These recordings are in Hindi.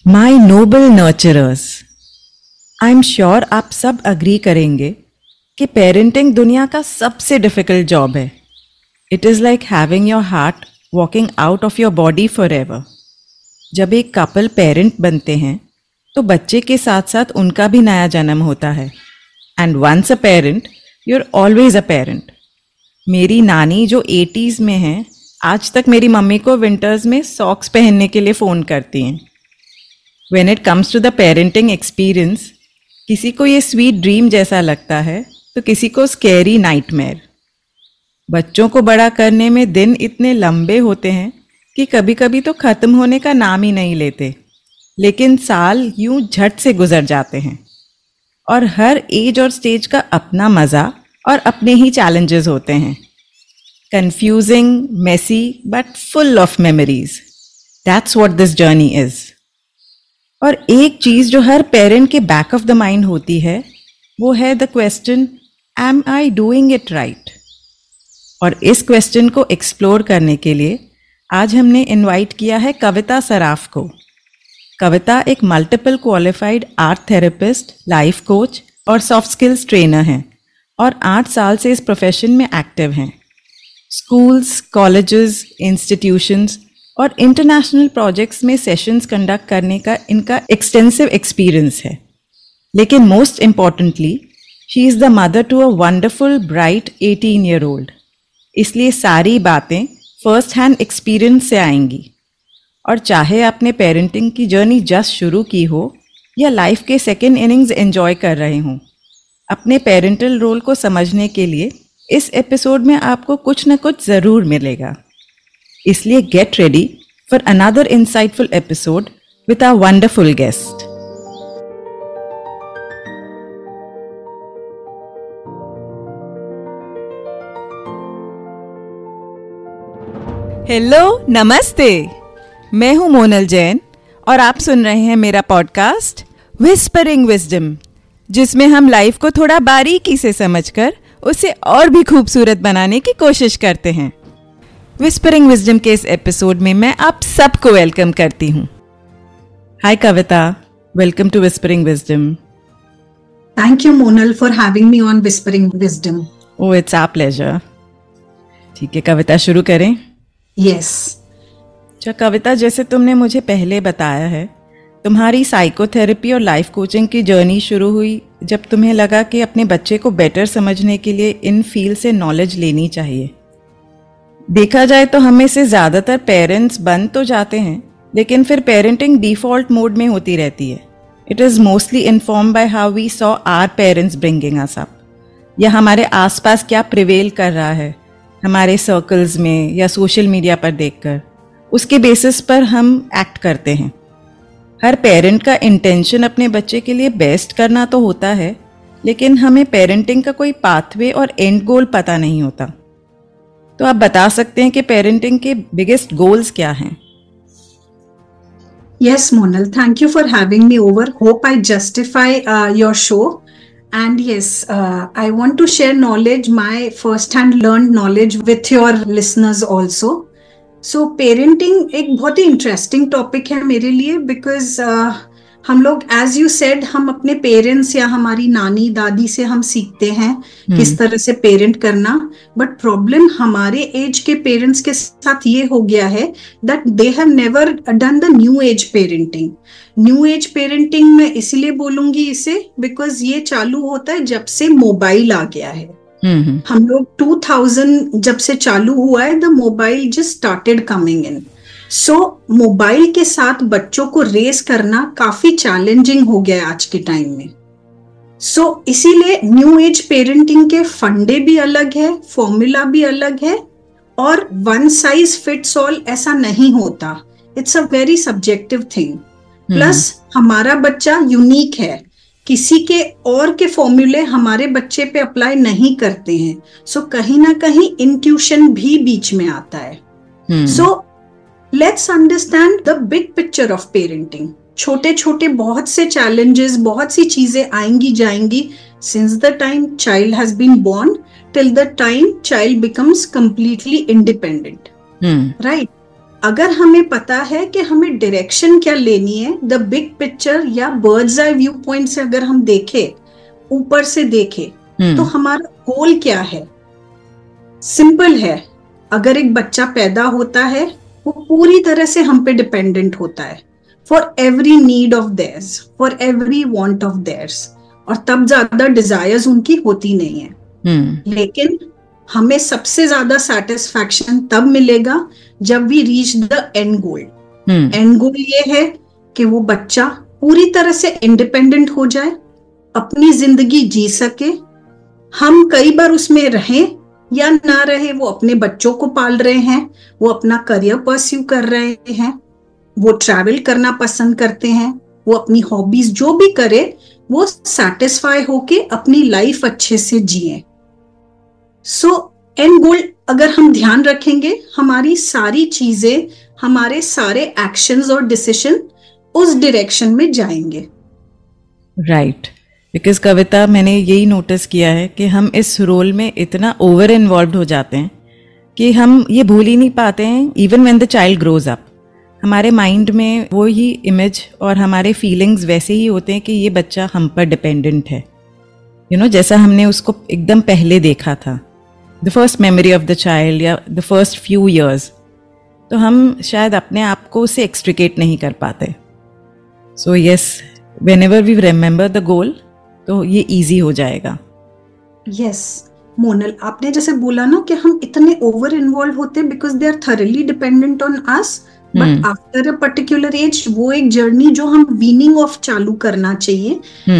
My noble nurturers, I am sure आप सब अग्री करेंगे कि पेरेंटिंग दुनिया का सबसे डिफिकल्ट जॉब है. It is like having your heart walking out of your body forever. जब एक कपल पेरेंट बनते हैं तो बच्चे के साथ साथ उनका भी नया जन्म होता है. And once a parent you are always a parent. मेरी नानी जो 80s में है, आज तक मेरी मम्मी को विंटर्स में सॉक्स पहनने के लिए फ़ोन करती हैं. When it comes to the parenting experience, किसी को ये स्वीट ड्रीम जैसा लगता है तो किसी को स्कैरी नाइटमेयर. बच्चों को बड़ा करने में दिन इतने लंबे होते हैं कि कभी कभी तो ख़त्म होने का नाम ही नहीं लेते, लेकिन साल यूं झट से गुजर जाते हैं. और हर एज और स्टेज का अपना मज़ा और अपने ही चैलेंजेस होते हैं. Confusing, messy but full of memories. That's what this journey is. और एक चीज़ जो हर पेरेंट के बैक ऑफ द माइंड होती है वो है the question, am I doing it right. और इस क्वेश्चन को एक्सप्लोर करने के लिए आज हमने इनवाइट किया है कविता सराफ को. कविता एक multiple qualified art therapist, life coach और सॉफ्ट स्किल्स ट्रेनर हैं और 8 साल से इस प्रोफेशन में एक्टिव हैं. स्कूल्स, कॉलेजेस, इंस्टीट्यूशंस और इंटरनेशनल प्रोजेक्ट्स में सेशंस कंडक्ट करने का इनका एक्सटेंसिव एक्सपीरियंस है. लेकिन most importantly she is the mother to a wonderful bright 18-year-old. इसलिए सारी बातें फर्स्ट हैंड एक्सपीरियंस से आएंगी. और चाहे आपने पेरेंटिंग की जर्नी जस्ट शुरू की हो या लाइफ के सेकेंड इनिंग्स एंजॉय कर रहे हों, अपने पेरेंटल रोल को समझने के लिए इस एपिसोड में आपको कुछ न कुछ ज़रूर मिलेगा. इसलिए get ready for another insightful episode with our wonderful guest. Hello, नमस्ते. मैं हूं मोनल जैन और आप सुन रहे हैं मेरा पॉडकास्ट विस्परिंग विजडम, जिसमें हम लाइफ को थोड़ा बारीकी से समझकर उसे और भी खूबसूरत बनाने की कोशिश करते हैं. विस्परिंग विजडम के इस एपिसोड में मैं आप सबको वेलकम करती हूँ. Hi Kavita, welcome to whispering wisdom. Thank you Monal for having me on whispering wisdom. Oh, it's our pleasure. ठीक है कविता, शुरू करें? यस. अच्छा कविता, जैसे तुमने मुझे पहले बताया है, तुम्हारी साइकोथेरेपी और लाइफ कोचिंग की जर्नी शुरू हुई जब तुम्हें लगा कि अपने बच्चे को बेटर समझने के लिए इन फील्ड से नॉलेज लेनी चाहिए. देखा जाए तो हमें से ज़्यादातर पेरेंट्स बन तो जाते हैं, लेकिन फिर पेरेंटिंग डिफ़ॉल्ट मोड में होती रहती है. It is mostly informed by how we saw our parents bringing us up, या हमारे आसपास क्या प्रिवेल कर रहा है हमारे सर्कल्स में या सोशल मीडिया पर देखकर, उसके बेसिस पर हम एक्ट करते हैं. हर पेरेंट का इंटेंशन अपने बच्चे के लिए बेस्ट करना तो होता है, लेकिन हमें पेरेंटिंग का कोई पाथवे और एंड गोल पता नहीं होता. तो आप बता सकते हैं कि पेरेंटिंग के बिगेस्ट गोल्स क्या हैं? Yes, Monal, thank you for having me over. Hope I justify your show. And yes, I want to share knowledge, my first-hand learned knowledge with your listeners also. So parenting एक बहुत ही इंटरेस्टिंग टॉपिक है मेरे लिए, बिकॉज हम लोग एज यू सेड हम अपने पेरेंट्स या हमारी नानी दादी से हम सीखते हैं किस तरह से पेरेंट करना. बट प्रॉब्लम हमारे एज के पेरेंट्स के साथ ये हो गया है that they have never done the new age parenting. New age parenting मैं इसीलिए बोलूंगी इसे बिकॉज ये चालू होता है जब से मोबाइल आ गया है. हम लोग 2000 जब से चालू हुआ है, the mobile just started coming in. So mobile के साथ बच्चों को रेस करना काफी चैलेंजिंग हो गया है आज के टाइम में. सो इसीलिए न्यू एज पेरेंटिंग के फंडे भी अलग है, फॉर्मूला भी अलग है, और वन साइज फिट्स ऑल ऐसा नहीं होता. It's a very subjective thing. Plus हमारा बच्चा यूनिक है, किसी के और के फॉर्मूले हमारे बच्चे पे अप्लाई नहीं करते हैं. सो कहीं ना कहीं इंट्यूशन भी बीच में आता है. So let's understand the big picture of parenting. छोटे छोटे बहुत से चैलेंजेस, बहुत सी चीजें आएंगी जाएंगी since the time child has been born till the time child becomes completely independent, right? अगर हमें पता है कि हमें डायरेक्शन क्या लेनी है, द बिग पिक्चर या बर्ड्स आई व्यू पॉइंट से अगर हम देखें, ऊपर से देखें, तो हमारा गोल क्या है? सिंपल है, अगर एक बच्चा पैदा होता है वो पूरी तरह से हम पे डिपेंडेंट होता है, for every need of theirs, for every want of theirs, और तब ज्यादा डिजायर्स उनकी होती नहीं है। लेकिन हमें सबसे ज्यादा सेटिस्फैक्शन तब मिलेगा जब we reach the end goal. End goal ये है कि वो बच्चा पूरी तरह से इंडिपेंडेंट हो जाए, अपनी जिंदगी जी सके। हम कई बार उसमें रहें या ना रहे, वो अपने बच्चों को पाल रहे हैं, वो अपना करियर परस्यू कर रहे हैं, वो ट्रैवल करना पसंद करते हैं, वो अपनी हॉबीज जो भी करे वो सेटिस्फाई होके अपनी लाइफ अच्छे से जिए। सो एंड गोल अगर हम ध्यान रखेंगे, हमारी सारी चीजें, हमारे सारे एक्शंस और डिसीजन उस डायरेक्शन में जाएंगे। राइट, बिकॉज कविता, मैंने यही नोटिस किया है कि हम इस रोल में इतना ओवर इन्वॉल्व हो जाते हैं कि हम ये भूल ही नहीं पाते हैं, even when the child grows up हमारे माइंड में वो ही इमेज और हमारे फीलिंग्स वैसे ही होते हैं कि ये बच्चा हम पर डिपेंडेंट है, जैसा हमने उसको एकदम पहले देखा था, the first memory of the child या द फर्स्ट फ्यू ईयर्स, तो हम शायद अपने आप को उससे एक्सट्रिकेट नहीं कर पाते। So yes, whenever we remember the goal, तो ये इजी हो जाएगा। यस मोनल, आपने जैसे बोला ना कि हम इतने ओवर इन्वॉल्व होते हैं because they are thoroughly dependent on us, but after a particular age वो एक जर्नी जो हम वीनिंग ऑफ चालू करना चाहिए,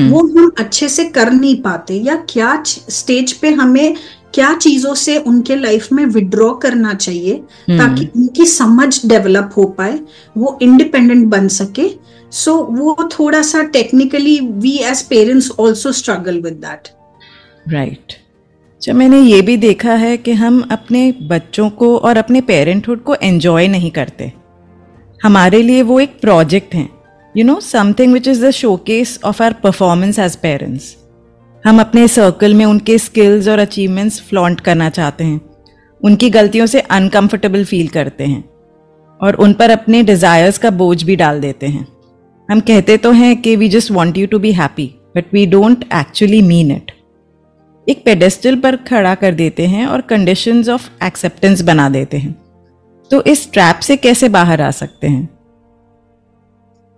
वो हम अच्छे से कर नहीं पाते, या क्या स्टेज पे हमें क्या चीजों से उनके लाइफ में विड्रॉ करना चाहिए ताकि उनकी समझ डेवलप हो पाए, वो इंडिपेंडेंट बन सके। सो वो थोड़ा सा technically we as parents also struggle with that. Right. अच्छा, मैंने ये भी देखा है कि हम अपने बच्चों को और अपने पेरेंटहुड को एंजॉय नहीं करते। हमारे लिए वो एक प्रोजेक्ट है, something which is the showcase of our performance as parents. हम अपने सर्कल में उनके स्किल्स और अचीवमेंट्स फ्लॉन्ट करना चाहते हैं, उनकी गलतियों से अनकंफर्टेबल फील करते हैं और उन पर अपने डिज़ायर्स का बोझ भी डाल देते हैं। हम कहते तो हैं कि we just want you to be happy, but we don't actually mean it. एक पेडेस्टल पर खड़ा कर देते हैं और कंडीशंस ऑफ एक्सेप्टेंस बना देते हैं। तो इस ट्रैप से कैसे बाहर आ सकते हैं?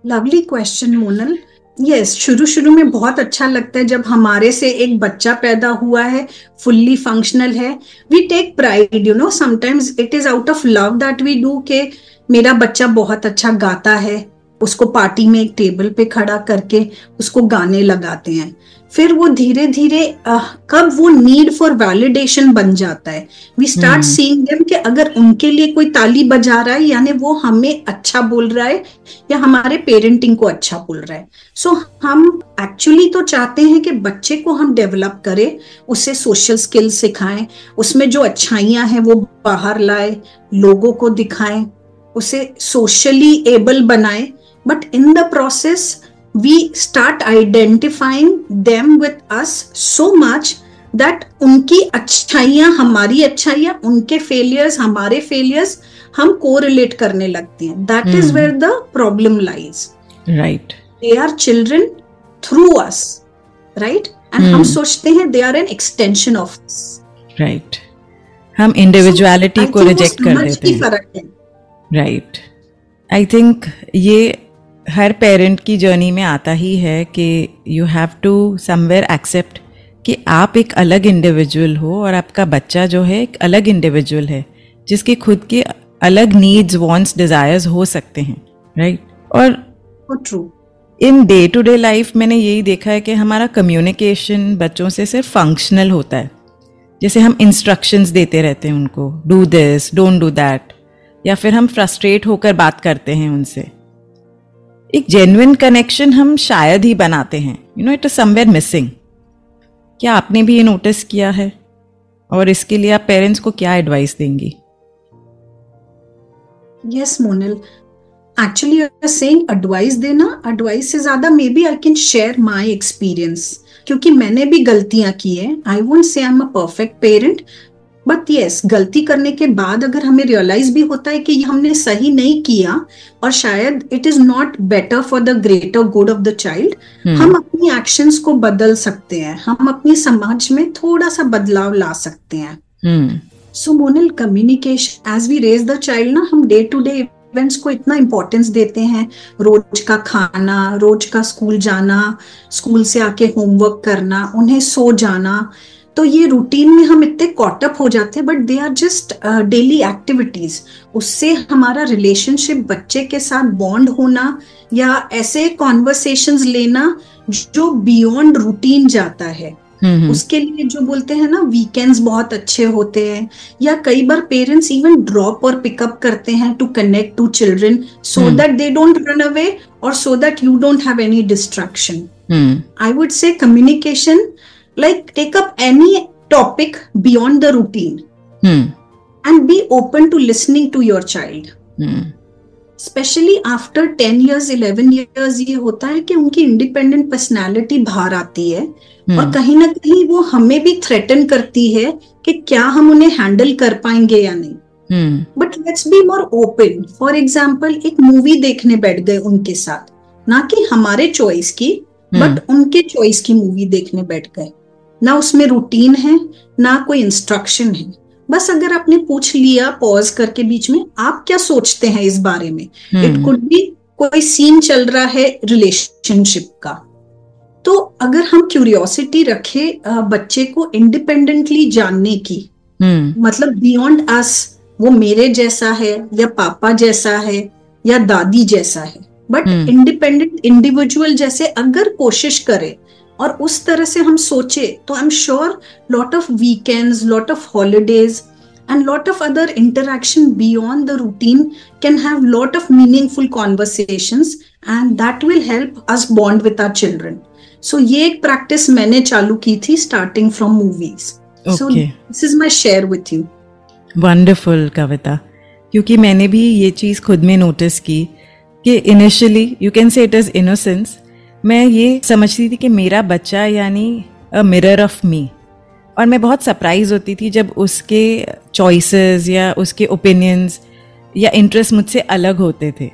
Lovely question Monal. यस, शुरू में बहुत अच्छा लगता है जब हमारे से एक बच्चा पैदा हुआ है, फुल्ली फंक्शनल है, we take pride, sometimes it is out of love that we do के मेरा बच्चा बहुत अच्छा गाता है, उसको पार्टी में एक टेबल पे खड़ा करके उसको गाने लगाते हैं। फिर वो धीरे धीरे कब वो नीड फॉर वैलिडेशन बन जाता है, वी स्टार्ट सीइंग देम कि अगर उनके लिए कोई ताली बजा रहा है यानी वो हमें अच्छा बोल रहा है या हमारे पेरेंटिंग को अच्छा बोल रहा है। सो हम एक्चुअली तो चाहते हैं कि बच्चे को हम डेवलप करें, उसे सोशल स्किल्स सिखाएं, उसमें जो अच्छाइयां हैं वो बाहर लाए, लोगों को दिखाएं, उसे सोशली एबल बनाएं। But in the process, we start identifying them with us so much that उनकी अच्छाइयाँ हमारी अच्छाइयाँ, उनके failures हमारे failures हम correlate करने लगते हैं। That is where the problem lies. Right. They are children through us, right? And हम सोचते हैं they are an extension of us. Right. हम individuality को reject कर देते हैं। फर्क है। Right. I think ये हर पेरेंट की जर्नी में आता ही है कि you have to somewhere accept कि आप एक अलग इंडिविजुअल हो और आपका बच्चा जो है एक अलग इंडिविजुअल है जिसके खुद के अलग नीड्स, वांट्स, डिज़ायर्स हो सकते हैं, राइट? और true, in day to day life मैंने यही देखा है कि हमारा कम्युनिकेशन बच्चों से सिर्फ फंक्शनल होता है। जैसे हम इंस्ट्रक्शंस देते रहते हैं उनको, do this, don't do that, या फिर हम फ्रस्ट्रेट होकर बात करते हैं उनसे। एक जेन्युइन कनेक्शन हम शायद ही बनाते हैं, इट इज समवेयर मिसिंग। क्या आपने भी ये नोटिस किया है? और इसके लिए आप पेरेंट्स को क्या एडवाइस देंगी? Yes Monal, actually you are saying advice देना, एडवाइस से ज्यादा maybe I can share my experience, क्योंकि मैंने भी गलतियां की है। I won't say I am a perfect parent, but yes, गलती करने के बाद अगर हमें रियलाइज भी होता है कि ये हमने सही नहीं किया और शायद it is not better for the greater good of the child, हम अपनी एक्शंस को बदल सकते हैं, हम अपनी समाज में थोड़ा सा बदलाव ला सकते हैं। So Monal, communication as we raise the child ना, हम डे टू डे इवेंट्स को इतना इंपॉर्टेंस देते हैं, रोज का खाना, रोज का स्कूल जाना, स्कूल से आके होमवर्क करना, उन्हें सो जाना, तो ये रूटीन में हम इतने कॉटअप हो जाते हैं, but they are just daily activities. उससे हमारा रिलेशनशिप, बच्चे के साथ बॉन्ड होना या ऐसे कॉन्वर्सेशंस लेना जो बियॉन्ड रूटीन जाता है, उसके लिए जो बोलते हैं ना, वीकेंड्स बहुत अच्छे होते हैं, या कई बार पेरेंट्स इवन ड्रॉप और पिकअप करते हैं to connect to children so that they don't run away और so that you don't have any distraction. I would say communication, like take up any topic beyond the routine and be open to listening to your child. Especially after 10 years 11 years ये होता है कि उनकी इंडिपेंडेंट पर्सनालिटी बाहर आती है और कहीं ना कहीं वो हमें भी थ्रेटन करती है कि क्या हम उन्हें हैंडल कर पाएंगे या नहीं। But let's be more open. For example, एक मूवी देखने बैठ गए उनके साथ, ना कि हमारे चॉइस की बट उनके चॉइस की मूवी देखने बैठ गए, ना उसमें रूटीन है ना कोई इंस्ट्रक्शन है, बस अगर आपने पूछ लिया पॉज करके बीच में, आप क्या सोचते हैं इस बारे में, इट कुड बी कोई सीन चल रहा है रिलेशनशिप का, तो अगर हम क्यूरियोसिटी रखे बच्चे को इंडिपेंडेंटली जानने की, मतलब बियॉन्ड अस, वो मेरे जैसा है या पापा जैसा है या दादी जैसा है, बट इंडिपेंडेंट इंडिविजुअल जैसे अगर कोशिश करे और उस तरह से हम सोचे, तो आई am sure lot of weekends, lot of holidays and lot of other interaction beyond the routine can have lot of meaningful conversations and that will help us bond with our children. So ये एक practice मैंने चालू की थी starting from movies. So this is my share with you. Wonderful कविता, क्योंकि मैंने भी ये चीज़ खुद में नोटिस की कि initially you can say it is innocence, मैं ये समझती थी कि मेरा बच्चा यानी a mirror of me, और मैं बहुत सरप्राइज होती थी जब उसके चॉइसेस या उसके ओपिनियंस या इंटरेस्ट मुझसे अलग होते थे,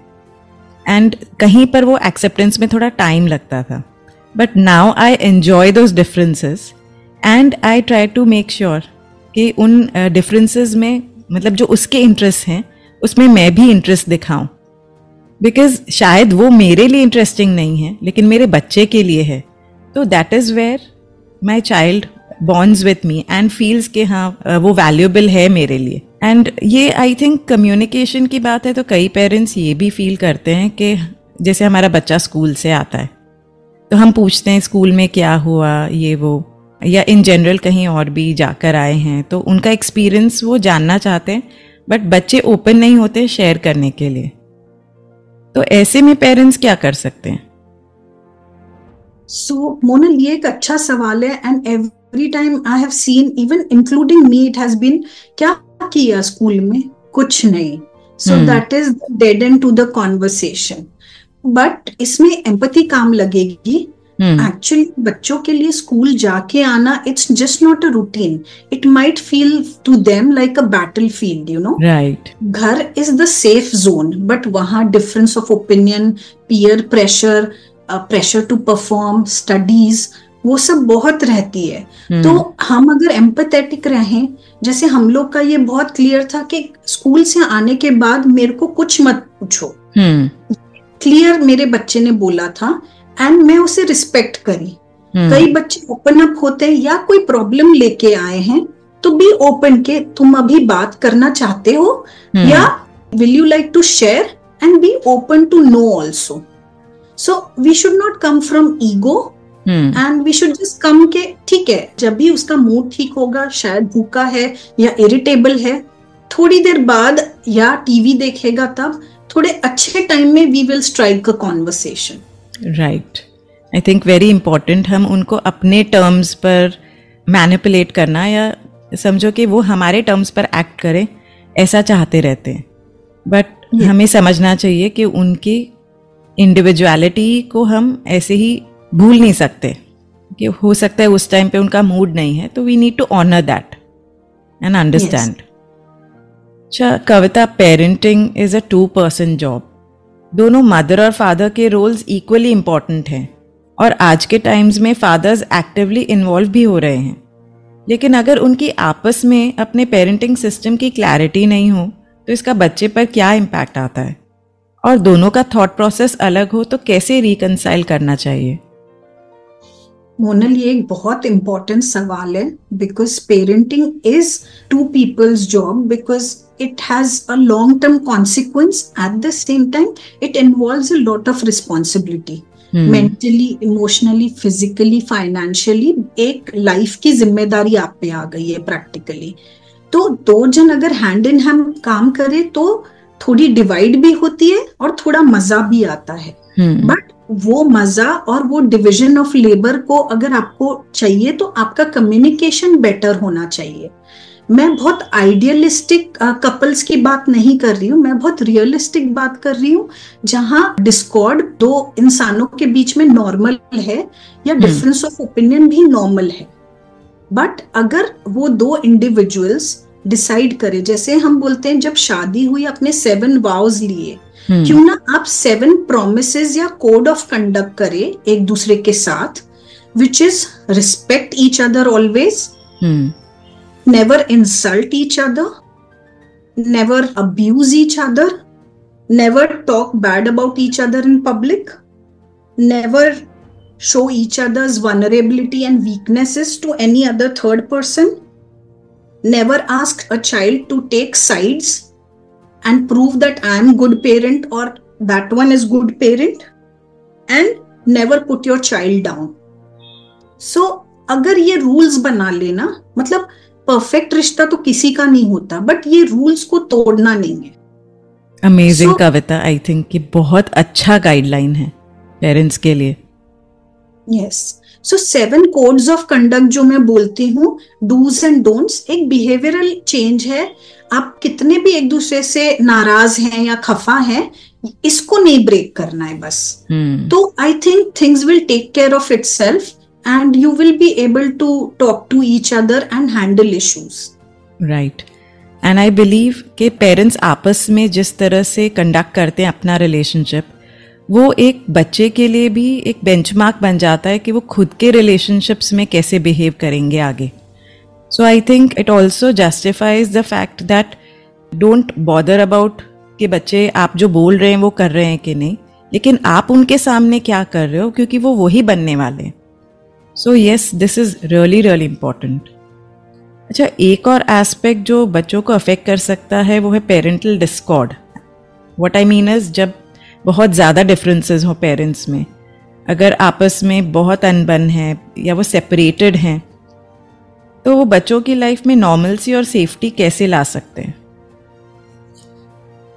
एंड कहीं पर वो एक्सेप्टेंस में थोड़ा टाइम लगता था। But now I enjoy those differences and I try to make sure कि उन डिफरेंसेस में, मतलब जो उसके इंटरेस्ट हैं उसमें मैं भी इंटरेस्ट दिखाऊं, बिकॉज शायद वो मेरे लिए इंटरेस्टिंग नहीं है लेकिन मेरे बच्चे के लिए है, तो that is where my child bonds with me and feels कि हाँ वो वैल्यूएबल है मेरे लिए। एंड ये आई थिंक कम्युनिकेशन की बात है, तो कई पेरेंट्स ये भी फील करते हैं कि जैसे हमारा बच्चा स्कूल से आता है तो हम पूछते हैं स्कूल में क्या हुआ ये वो, या इन जनरल कहीं और भी जाकर आए हैं तो उनका एक्सपीरियंस वो जानना चाहते हैं, बट बच्चे ओपन नहीं होते शेयर करने के लिए। तो ऐसे में पेरेंट्स क्या कर सकते हैं? सो मोनल, ये एक अच्छा सवाल है and every time I have seen, even including me, it has been क्या किया स्कूल में, कुछ नहीं, so that is the dead end to the conversation. But इसमें empathy काम लगेगी। Actually बच्चों के लिए स्कूल जाके आना, it's just not a routine. It might feel to them like a battlefield, you know. Right. घर is the safe zone, but वहाँ difference of opinion, peer pressure, pressure to perform, studies, वो सब बहुत रहती है। तो हम अगर एम्पैथेटिक रहें, जैसे हम लोग का ये बहुत क्लियर था कि स्कूल से आने के बाद मेरे को कुछ मत पूछो, क्लियर मेरे बच्चे ने बोला था एंड मैं उसे रिस्पेक्ट करी। कई बच्चे ओपन अप होते हैं या कोई प्रॉब्लम लेके आए हैं तो बी ओपन के तुम अभी बात करना चाहते हो या will you like to share and be open to know also. So we should not come from ego and we should just come के ठीक है, जब भी उसका मूड ठीक होगा, शायद भूखा है या इरिटेबल है, थोड़ी देर बाद या टीवी देखेगा, तब थोड़े अच्छे टाइम में we will strike a conversation. Right, I think very important, हम उनको अपने टर्म्स पर मैनिपुलेट करना या समझो कि वो हमारे टर्म्स पर एक्ट करें ऐसा चाहते रहते हैं, बट हमें समझना चाहिए कि उनकी इंडिविजुअलिटी को हम ऐसे ही भूल नहीं सकते, कि हो सकता है उस टाइम पे उनका मूड नहीं है, तो we need to honour that. and understand. अच्छा Kavita, parenting is a 2-person job. दोनों मदर और फादर के रोल्स इक्वली इम्पॉर्टेंट हैं और आज के टाइम्स में फादर्स एक्टिवली इन्वॉल्व भी हो रहे हैं. लेकिन अगर उनकी आपस में अपने पेरेंटिंग सिस्टम की क्लैरिटी नहीं हो तो इसका बच्चे पर क्या इम्पैक्ट आता है, और दोनों का थॉट प्रोसेस अलग हो तो कैसे रिकंसाइल करना चाहिए? मोनल, ये एक बहुत इंपॉर्टेंट सवाल है because parenting is two people's job because it has a long term consequence. At the same time, it involves a lot of responsibility. Mentally, emotionally, physically, financially, एक लाइफ की जिम्मेदारी आप पे आ गई है प्रैक्टिकली. तो दो जन अगर हैंड इन हैंड काम करे तो थोड़ी डिवाइड भी होती है और थोड़ा मजा भी आता है. बट वो मजा और वो डिविजन ऑफ लेबर को अगर आपको चाहिए तो आपका कम्युनिकेशन बेटर होना चाहिए. मैं बहुत आइडियलिस्टिक कपल्स की बात नहीं कर रही हूँ, मैं बहुत रियलिस्टिक बात कर रही हूँ जहां डिस्कॉर्ड दो इंसानों के बीच में नॉर्मल है या डिफरेंस ऑफ ओपिनियन भी नॉर्मल है. बट अगर वो दो इंडिविजुअल्स डिसाइड करे, जैसे हम बोलते हैं जब शादी हुई अपने 7 vows लिए, क्यों ना आप 7 promises या कोड ऑफ कंडक्ट करे एक दूसरे के साथ, which is respect each other always, never insult each other, never abuse each other, never talk bad about each other in public, never show each other's vulnerability and weaknesses to any other third person, never ask a child to take sides and prove that I am good parent or that one is good parent, and never put your child down. So अगर ये रूल्स बना लेना, मतलब परफेक्ट रिश्ता तो किसी का नहीं होता, बट ये रूल्स को तोड़ना नहीं है. अमेजिंग कविता, आई थिंक कि बहुत अच्छा गाइडलाइन है पेरेंट्स के लिए. Yes, so 7 codes of conduct जो मैं बोलती हूँ, डूज एंड डोंट्स, एक बिहेवियरल चेंज है. आप कितने भी एक दूसरे से नाराज हैं या खफा हैं, इसको नहीं ब्रेक करना है बस. तो I think things will take care of itself and you will be able to talk to each other and handle issues. Right. And I believe कि पेरेंट्स आपस में जिस तरह से कंडक्ट करते हैं अपना रिलेशनशिप, वो एक बच्चे के लिए भी एक बेंचमार्क बन जाता है कि वो खुद के रिलेशनशिप्स में कैसे बिहेव करेंगे आगे. So I think it also justifies the fact that don't bother about कि बच्चे आप जो बोल रहे हैं वो कर रहे हैं कि नहीं, लेकिन आप उनके सामने क्या कर रहे हो, क्योंकि वो वही बनने वाले हैं. So yes, this is really really important. अच्छा, एक और एस्पेक्ट जो बच्चों को अफेक्ट कर सकता है वो है parental Discord. What I mean is, जब बहुत ज़्यादा डिफरेंसेस हो पेरेंट्स में, अगर आपस में बहुत अनबन है या वो सेपरेटेड हैं, तो वो बच्चों की लाइफ में नॉर्मलसी और सेफ्टी कैसे ला सकते हैं?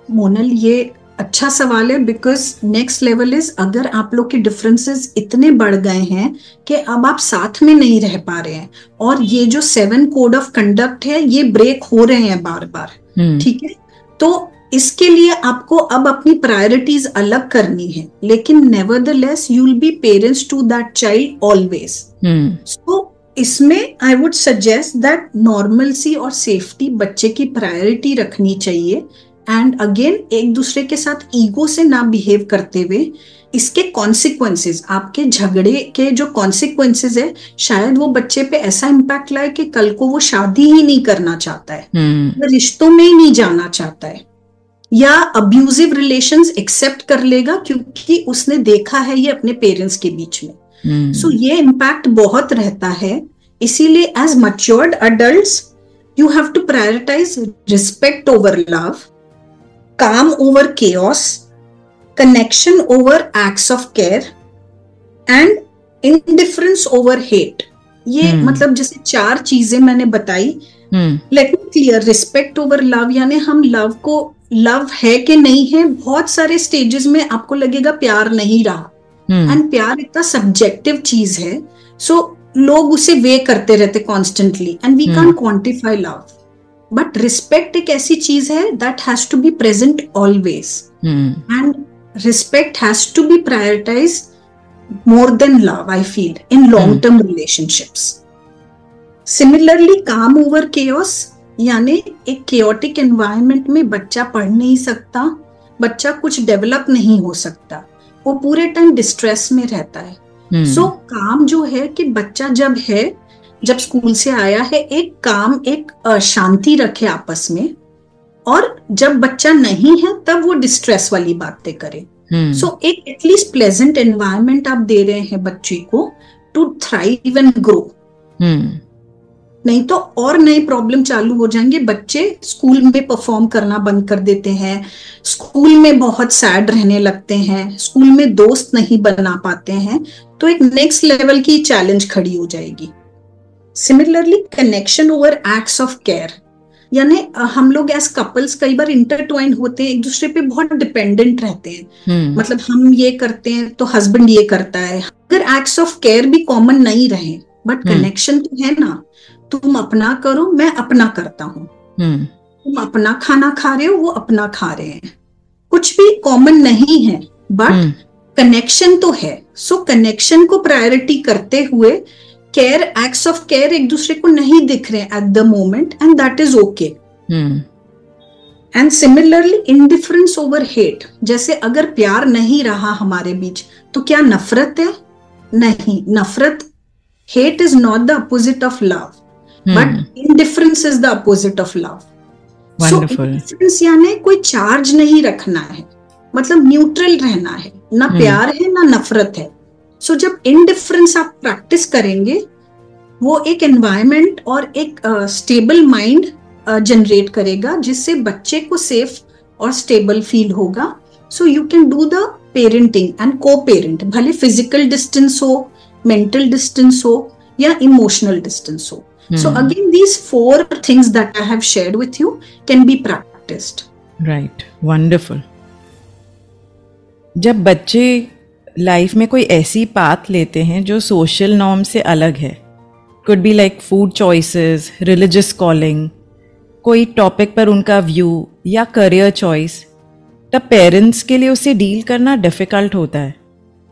मोनल, ये अच्छा सवाल है बिकॉज नेक्स्ट लेवल इज, अगर आप लोग के डिफरेंसेस इतने बढ़ गए हैं कि अब आप साथ में नहीं रह पा रहे हैं और ये जो 7 कोड ऑफ कंडक्ट है ये ब्रेक हो रहे हैं बार बार, ठीक है, तो इसके लिए आपको अब अपनी प्रायोरिटीज अलग करनी है. लेकिन nevertheless you will be parents to that child always. So इसमें I would suggest that normalcy और सेफ्टी बच्चे की प्रायोरिटी रखनी चाहिए. एंड अगेन, एक दूसरे के साथ ईगो से ना बिहेव करते हुए, इसके कॉन्सिक्वेंसेस, आपके झगड़े के जो कॉन्सिक्वेंसेस है, शायद वो बच्चे पे ऐसा इम्पैक्ट लाए कि कल को वो शादी ही नहीं करना चाहता है, रिश्तों में ही नहीं जाना चाहता है, या अब्यूजिव रिलेशंस एक्सेप्ट कर लेगा क्योंकि उसने देखा है ये अपने पेरेंट्स के बीच में. सो ये इम्पैक्ट बहुत रहता है. इसीलिए as matured adults you have to prioritise respect over love, calm over chaos, connection over acts of care, and indifference over hate. ये मतलब जैसे 4 चीजें मैंने बताई. Let me clear, respect over love यानी हम लव को, लव है कि नहीं है, बहुत सारे स्टेजेस में आपको लगेगा प्यार नहीं रहा, एंड प्यार इतना सब्जेक्टिव चीज है. सो लोग उसे वे करते रहते constantly and we can quantify love. But respect एक ऐसी चीज है that has to be present always, and respect has to be prioritise more than love, I feel, in long-term relationships. Similarly, calm over chaos, यानी एक केओटिक एनवायरनमेंट में बच्चा पढ़ नहीं सकता, बच्चा कुछ डेवलप नहीं हो सकता, वो पूरे टाइम डिस्ट्रेस में रहता है। सो काम जो है कि बच्चा जब स्कूल से आया है, एक काम, एक शांति रखे आपस में, और जब बच्चा नहीं है तब वो डिस्ट्रेस वाली बातें करे। सो एक एटलीस्ट प्लेजेंट एनवायरनमेंट आप दे रहे हैं बच्चे को टू थ्राइव एंड ग्रो। नहीं तो और नए प्रॉब्लम चालू हो जाएंगे। बच्चे स्कूल में परफॉर्म करना बंद कर देते हैं, स्कूल में बहुत सैड रहने लगते हैं, स्कूल में दोस्त नहीं बना पाते हैं, तो एक नेक्स्ट लेवल की चैलेंज खड़ी हो जाएगी। Similarly connection over acts of care, यानी हम लोग एज कपल्स कई बार इंटरट्वाइन होते हैं, एक दूसरे पे बहुत डिपेंडेंट रहते हैं। मतलब हम ये करते हैं तो हस्बैंड ये करता है। अगर एक्ट्स ऑफ केयर भी कॉमन नहीं रहे, बट कनेक्शन तो है ना, तुम अपना करो, मैं अपना करता हूँ, तुम अपना खाना खा रहे हो, वो अपना खा रहे हैं, कुछ भी कॉमन नहीं है बट कनेक्शन तो है। सो कनेक्शन को प्रायोरिटी करते हुए केयर, एक्ट्स ऑफ केयर एक दूसरे को नहीं दिख रहे at the moment, and that is okay. And similarly indifference over hate, जैसे अगर प्यार नहीं रहा हमारे बीच तो क्या नफरत है? नहीं, नफरत, hate is not the opposite of love, but indifference is the opposite of love. Wonderful. So indifference यानी कोई चार्ज नहीं रखना है, मतलब न्यूट्रल रहना है, ना प्यार है ना नफरत है। सो जब इंडिफरेंस आप प्रैक्टिस करेंगे, वो एक एनवायरनमेंट और एक स्टेबल माइंड जनरेट करेगा, जिससे बच्चे को सेफ और स्टेबल फील होगा। So you can do the parenting and को पेरेंट, भले फिजिकल डिस्टेंस हो, mental distance हो या emotional distance हो. So again, these 4 things that I have shared with you can be practiced. Right, wonderful. जब बच्चे लाइफ में कोई ऐसी पाथ लेते हैं जो सोशल नॉर्म से अलग है, could be like food choices, religious calling, कोई टॉपिक पर उनका व्यू या करियर चॉइस, तब पेरेंट्स के लिए उसे डील करना डिफिकल्ट होता है।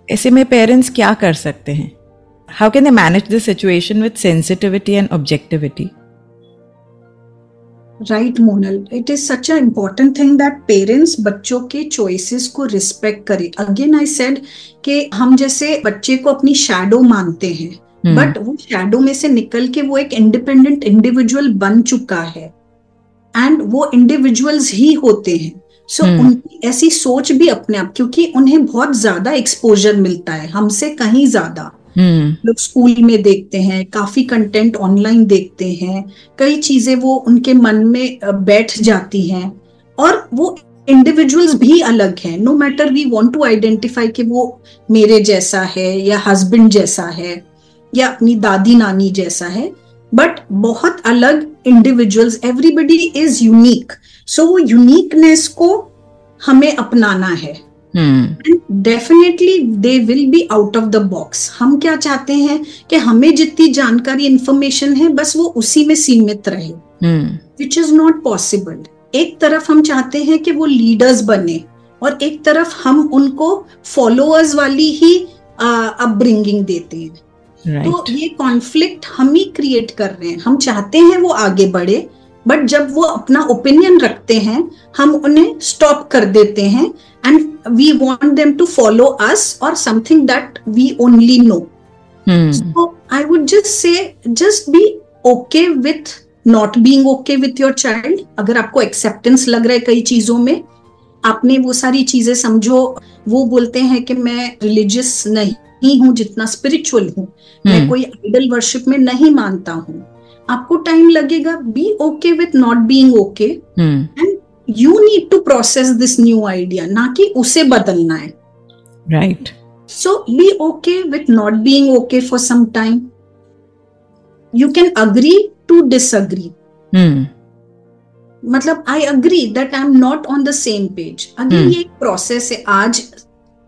ऐसे में पेरेंट्स क्या कर सकते हैं? How can they manage the situation with sensitivity and objectivity? Right, Monal. It is such an important thing that parents बच्चों के choices को respect करें. Again, I said कि हम जैसे बच्चे को अपनी shadow मानते हैं, but वो shadow में से निकल के वो एक independent individual बन चुका है, and वो individuals ही होते हैं। सो उनकी ऐसी सोच भी अपने आप, क्योंकि उन्हें बहुत ज्यादा एक्सपोजर मिलता है हमसे कहीं ज्यादा। लोग स्कूल में देखते हैं, काफी कंटेंट ऑनलाइन देखते हैं, कई चीजें वो उनके मन में बैठ जाती हैं, और वो इंडिविजुअल्स भी अलग हैं। No matter we want to identify कि वो मेरे जैसा है या हस्बैंड जैसा है या अपनी दादी नानी जैसा है, बट बहुत अलग इंडिविजुअल्स, एवरीबडी इज यूनिक। सो वो यूनिकनेस को हमें अपनाना है, and definitely they will be out of the box. हम क्या चाहते हैं कि हमें जितनी जानकारी, इंफॉर्मेशन है, बस वो उसी में सीमित रहे, विच इज नॉट पॉसिबल। एक तरफ हम चाहते हैं कि वो लीडर्स बने, और एक तरफ हम उनको फॉलोअर्स वाली ही अपब्रिंगिंग देते हैं। तो ये कॉन्फ्लिक्ट हम ही क्रिएट कर रहे हैं। हम चाहते हैं वो आगे बढ़े, बट जब वो अपना ओपिनियन रखते हैं, हम उन्हें स्टॉप कर देते हैं, and we want them to follow us और something that we only know. So I would just say, just be okay with not being okay with your child. अगर आपको एक्सेप्टेंस लग रहा है कई चीजों में, आपने वो सारी चीजें समझो। वो बोलते हैं कि मैं रिलीजियस नहीं हूँ जितना स्पिरिचुअल हूँ, मैं कोई आइडल वर्शिप में नहीं मानता हूँ। आपको टाइम लगेगा, be okay with not being okay, and you need to process this new idea, ना कि उसे बदलना है। Right. So be okay with not being okay for some time. You can agree to disagree. मतलब I agree that I am not on the same page. Again ये एक प्रोसेस है। आज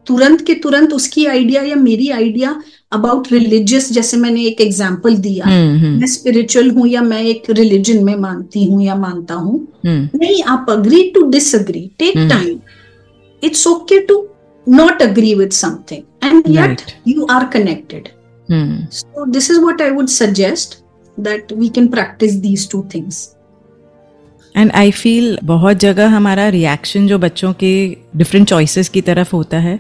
तुरंत के तुरंत उसकी आइडिया या मेरी आइडिया अबाउट रिलीजियस, जैसे मैंने एक एग्जांपल दिया, मैं स्पिरिचुअल हूं या मैं एक रिलीजन में मानती हूं या मानता हूं, नहीं, आप agree to disagree, take time. It's okay to not agree with something, and yet you are connected. So this is what I would suggest, that we can practise these 2 things. And I feel बहुत जगह हमारा रिएक्शन जो बच्चों के डिफरेंट चॉइसेस की तरफ होता है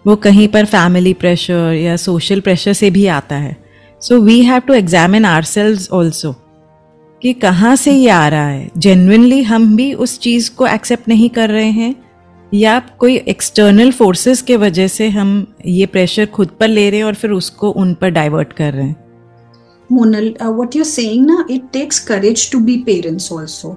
वो कहीं पर फैमिली प्रेशर या सोशल प्रेशर से भी आता है. So we have to examine ourselves also कि कहाँ से ये आ रहा है. जेन्युइनली हम भी उस चीज़ को एक्सेप्ट नहीं कर रहे हैं या कोई एक्सटर्नल फोर्सेस के वजह से हम ये प्रेशर खुद पर ले रहे हैं और फिर उसको उन पर डाइवर्ट कर रहे हैं. Monal, what you're saying now, it takes courage to be parents also.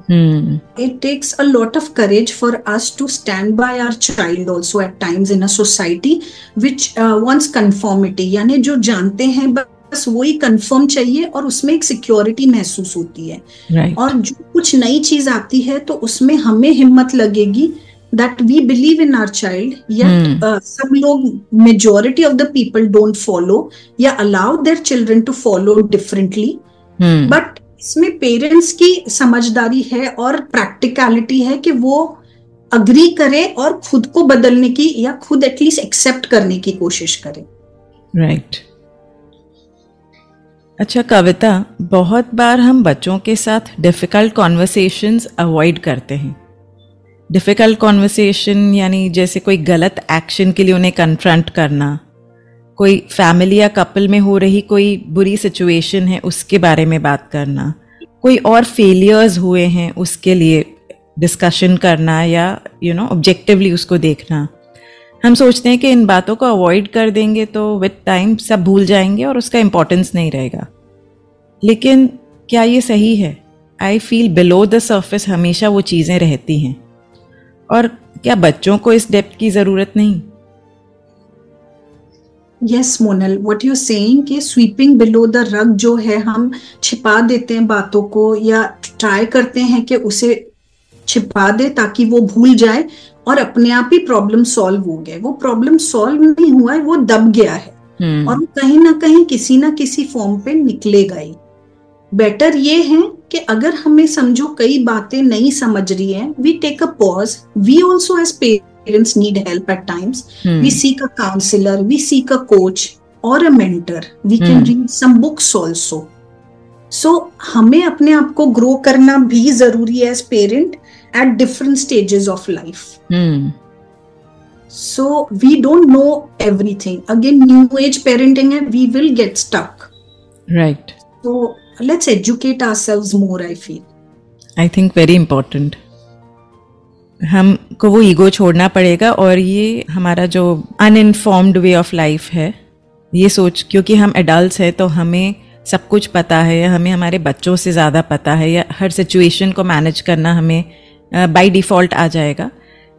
It takes a lot of courage for us to stand by our child also at times in a society which wants conformity. यानी जो जानते हैं बस वही कंफर्म चाहिए और उसमें एक सिक्योरिटी महसूस होती है. Right. और जो कुछ नई चीज आती है तो उसमें हमें हिम्मत लगेगी that we believe in our child, yet some लोग majority of the people don't follow या allow their children to follow differently. But इसमें पेरेंट्स की समझदारी है और प्रैक्टिकलिटी है कि वो अग्री करे और खुद को बदलने की या खुद एटलीस्ट एक्सेप्ट करने की कोशिश करे. राइट. अच्छा कविता, बहुत बार हम बच्चों के साथ डिफिकल्ट कॉन्वर्सेशंस अवॉइड करते हैं. डिफ़िकल्ट कॉन्वर्सेशन यानी जैसे कोई गलत एक्शन के लिए उन्हें कन्फ्रंट करना, कोई फैमिली या कपल में हो रही कोई बुरी सिचुएशन है उसके बारे में बात करना, कोई और फेलियर्स हुए हैं उसके लिए डिस्कशन करना या ऑब्जेक्टिवली उसको देखना. हम सोचते हैं कि इन बातों को अवॉइड कर देंगे तो विद टाइम सब भूल जाएंगे और उसका इम्पोर्टेंस नहीं रहेगा. लेकिन क्या ये सही है? I feel below the surface हमेशा वो चीज़ें रहती हैं. और क्या बच्चों को इस डेप्थ की जरूरत नहीं? Yes Monal, what you saying कि स्वीपिंग बिलो द रग जो है हम छिपा देते हैं बातों को या ट्राई करते हैं कि उसे छिपा दे ताकि वो भूल जाए और अपने आप ही प्रॉब्लम सॉल्व हो गए. वो प्रॉब्लम सॉल्व नहीं हुआ है, वो दब गया है और कहीं ना कहीं किसी ना किसी फॉर्म पे निकलेगा ही. बेटर ये है कि अगर हमें समझो कई बातें नहीं समझ रही हैं, we take a pause. We also as parents need help at times. We seek a counsellor, we seek a coach और a mentor. We can read some books also. So हमें अपने आप को ग्रो करना भी जरूरी है as parent at different stages of life. So we don't know everything. Again new age parenting है, we will get stuck. Right. So let's educate ourselves more, I feel. I think very important. हमको वो ईगो छोड़ना पड़ेगा और ये हमारा जो अनइन्फॉर्म्ड वे ऑफ लाइफ है ये सोच, क्योंकि हम एडल्ट्स हैं तो हमें सब कुछ पता है या हमें हमारे बच्चों से ज़्यादा पता है या हर सिचुएशन को मैनेज करना हमें बाय डिफ़ॉल्ट आ जाएगा.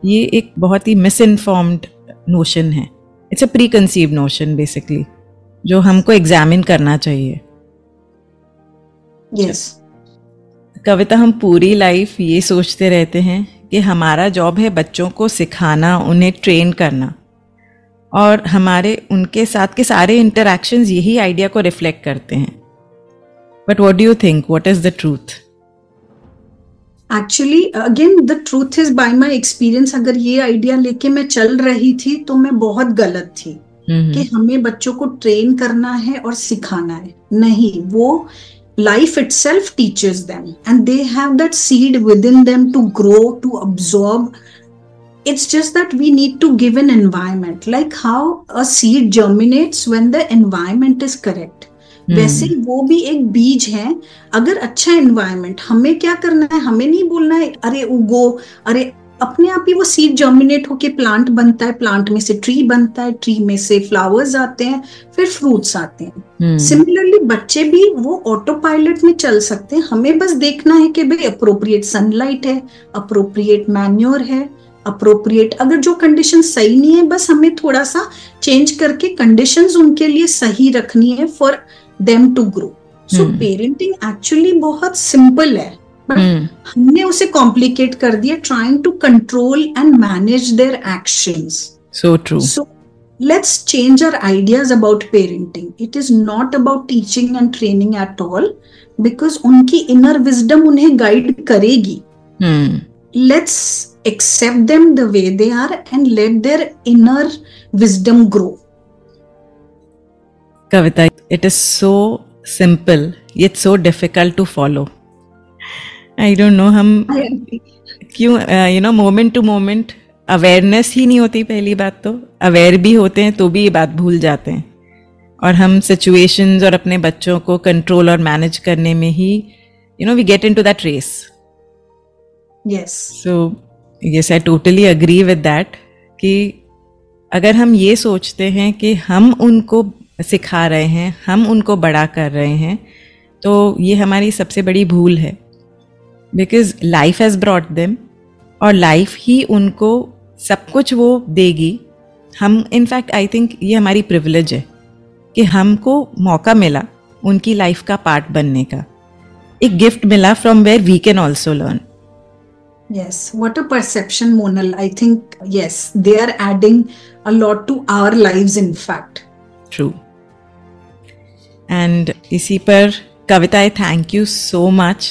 ये एक बहुत ही मिसइन्फॉर्म्ड नोशन है. It's a pre conceived notion basically जो हमको एग्जामिन करना चाहिए. Yes. कविता, हम पूरी लाइफ ये सोचते रहते हैं कि हमारा जॉब है बच्चों को सिखाना, उन्हें ट्रेन करना और हमारे उनके साथ के सारे इंटरैक्शंस यही आइडिया को रिफ्लेक्ट करते हैं. But what do you think, what is the truth? Actually again the truth is by my experience. अगर ये आइडिया लेके मैं चल रही थी तो मैं बहुत गलत थी कि हमें बच्चों को ट्रेन करना है और सिखाना है. नहीं, वो life itself teaches them and they have that seed within them to grow, to absorb. It's just that we need to give an environment, like how a seed germinates when the environment is correct. वैसे वो भी एक बीज है. अगर अच्छा environment, हमें क्या करना है, हमें नहीं बोलना है अरे उगो, अरे अपने आप ही वो सीड जर्मिनेट होके प्लांट बनता है, प्लांट में से ट्री बनता है, ट्री में से फ्लावर्स आते हैं, फिर फ्रूट्स आते हैं. सिमिलरली बच्चे भी वो ऑटो पायलट में चल सकते हैं. हमें बस देखना है कि भाई अप्रोप्रिएट सनलाइट है, अप्रोप्रिएट मैन्योर है, अप्रोप्रिएट, अगर जो कंडीशन सही नहीं है बस हमें थोड़ा सा चेंज करके कंडीशंस उनके लिए सही रखनी है for them to grow. So parenting actually बहुत सिंपल है बट हमने उसे कॉम्प्लिकेट कर दिया, trying to control and manage their actions. So true. So let's change our ideas about parenting. It is not about teaching and training at all because उनकी inner wisdom उन्हें guide करेगी. Let's accept them the way they are and let their inner wisdom grow. Kavita, it is so simple yet so difficult to follow. I don't know हम I agree. क्यों मोमेंट टू मोमेंट अवेयरनेस ही नहीं होती। पहली बात तो अवेयर भी होते हैं तो भी ये बात भूल जाते हैं, और हम सिचुएशंस और अपने बच्चों को कंट्रोल और मैनेज करने में ही we get into that race. Yes. So yes, I totally agree with that कि अगर हम ये सोचते हैं कि हम उनको सिखा रहे हैं, हम उनको बड़ा कर रहे हैं, तो ये हमारी सबसे बड़ी भूल है। Because life has brought them, और लाइफ ही उनको सब कुछ वो देगी। हम इनफैक्ट आई थिंक ये हमारी प्रिविलेज है कि हमको मौका मिला उनकी लाइफ का पार्ट बनने का, एक गिफ्ट मिला from where we can also learn. Yes, what a perception, Monal. I think, yes, they are adding a lot to our lives, in fact. True. And इसी पर कविता, I thank you so much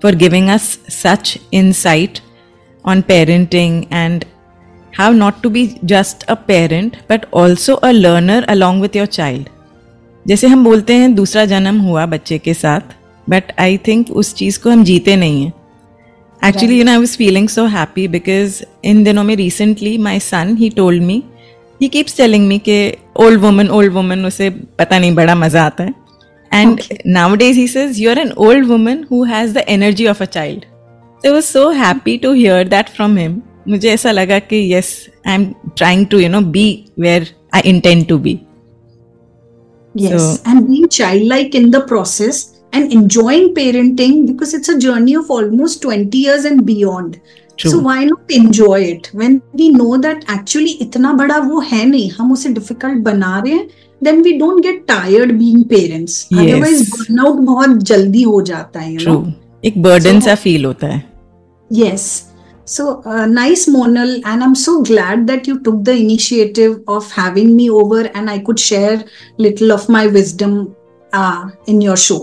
for giving us such insight on parenting and how not to be just a parent but also a learner along with your child. जैसे हम बोलते हैं दूसरा जन्म हुआ बच्चे के साथ, but I think उस चीज़ को हम जीते नहीं हैं। Actually, I was feeling so happy because in दिनों में recently my son, he told me, he keeps telling me कि old woman उसे पता नहीं बड़ा मज़ा आता है। And nowadays he says, you're an old woman who has the energy of a child. So I was so happy to hear that from him. मुझे ऐसा लगा कि yes, I'm trying to be where I intend to be. Yes, So, and being childlike in the process and enjoying parenting, because it's a journey of almost 20 years and beyond. True. So why not enjoy it when we know that actually इतना बड़ा वो है नहीं, हम उसे difficult बना रहे हैं, then we don't get tired being parents. Yes. Otherwise burnout बहुत जल्दी हो जाता है, you know. True. एक burden सा feel होता है। Yes. So nice, Monal, and I'm so glad that you took the initiative of having me over and I could share little of my wisdom in your show.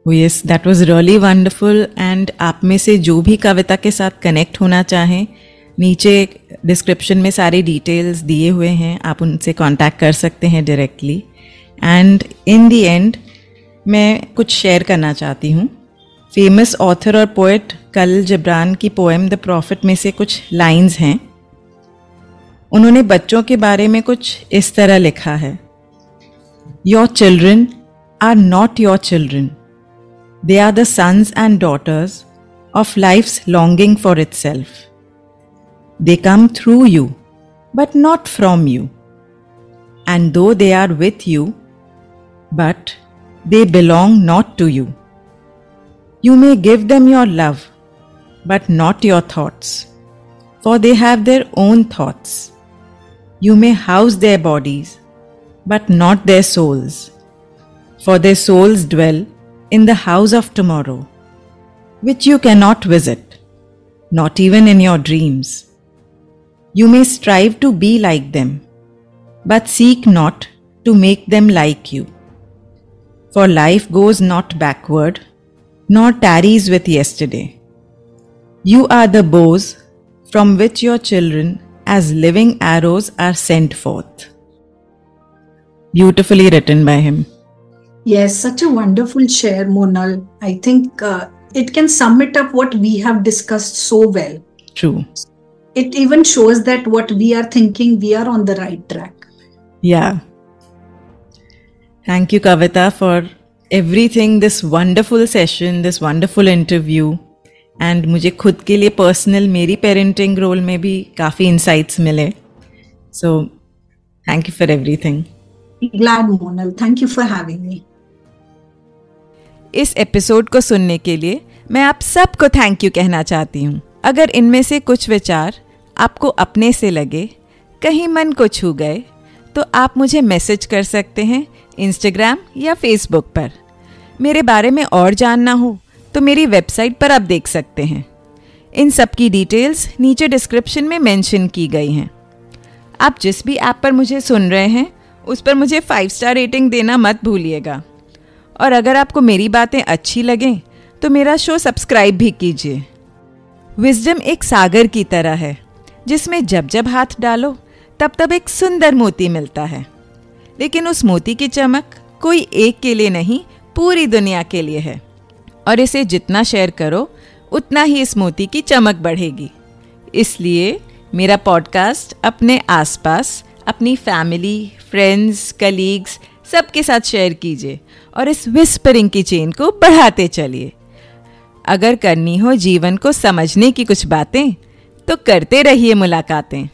Oh yes, that was really wonderful. And आप में से जो भी कविता के साथ कनेक्ट होना चाहें, नीचे डिस्क्रिप्शन में सारे डिटेल्स दिए हुए हैं, आप उनसे कांटेक्ट कर सकते हैं directly. And in the end मैं कुछ शेयर करना चाहती हूँ। फेमस ऑथर और पोएट कलील जिब्रान की पोएम द प्रॉफिट में से कुछ लाइंस हैं। उन्होंने बच्चों के बारे में कुछ इस तरह लिखा है, your children are not your children, they are the sons and daughters of life's longing for itself. They come through you, but not from you. And though they are with you, but they belong not to you. You may give them your love, but not your thoughts, for they have their own thoughts. You may house their bodies, but not their souls, for their souls dwell in the house of tomorrow, which you cannot visit, not even in your dreams. You may strive to be like them, but seek not to make them like you. For life goes not backward, nor tarries with yesterday. You are the bows from which your children as living arrows are sent forth. Beautifully written by him. Yes, such a wonderful share, Monal. I think it can sum it up what we have discussed so well. True. It even shows that what we are thinking, we are on the right track. Yeah. Thank you, Kavita, for everything, this wonderful session, this wonderful interview. And मुझे खुद के लिए पर्सनल मेरी पेरेंटिंग रोल में भी काफ़ी इंसाइट्स मिले. So, thank you for everything. Glad, Monal. Thank you for having me. इस एपिसोड को सुनने के लिए मैं आप सबको थैंक यू कहना चाहती हूँ। अगर इनमें से कुछ विचार आपको अपने से लगे, कहीं मन को छू गए, तो आप मुझे मैसेज कर सकते हैं इंस्टाग्राम या फेसबुक पर। मेरे बारे में और जानना हो तो मेरी वेबसाइट पर आप देख सकते हैं। इन सब की डिटेल्स नीचे डिस्क्रिप्शन में मेंशन की गई हैं। आप जिस भी ऐप पर मुझे सुन रहे हैं उस पर मुझे 5 स्टार रेटिंग देना मत भूलिएगा। और अगर आपको मेरी बातें अच्छी लगें तो मेरा शो सब्सक्राइब भी कीजिए। विजडम एक सागर की तरह है जिसमें जब जब हाथ डालो तब तब एक सुंदर मोती मिलता है, लेकिन उस मोती की चमक कोई एक के लिए नहीं, पूरी दुनिया के लिए है। और इसे जितना शेयर करो उतना ही इस मोती की चमक बढ़ेगी। इसलिए मेरा पॉडकास्ट अपने आसपास, अपनी फैमिली, फ्रेंड्स, कलीग्स सबके साथ शेयर कीजिए और इस विस्परिंग की चेन को बढ़ाते चलिए। अगर करनी हो जीवन को समझने की कुछ बातें, तो करते रहिए मुलाकातें।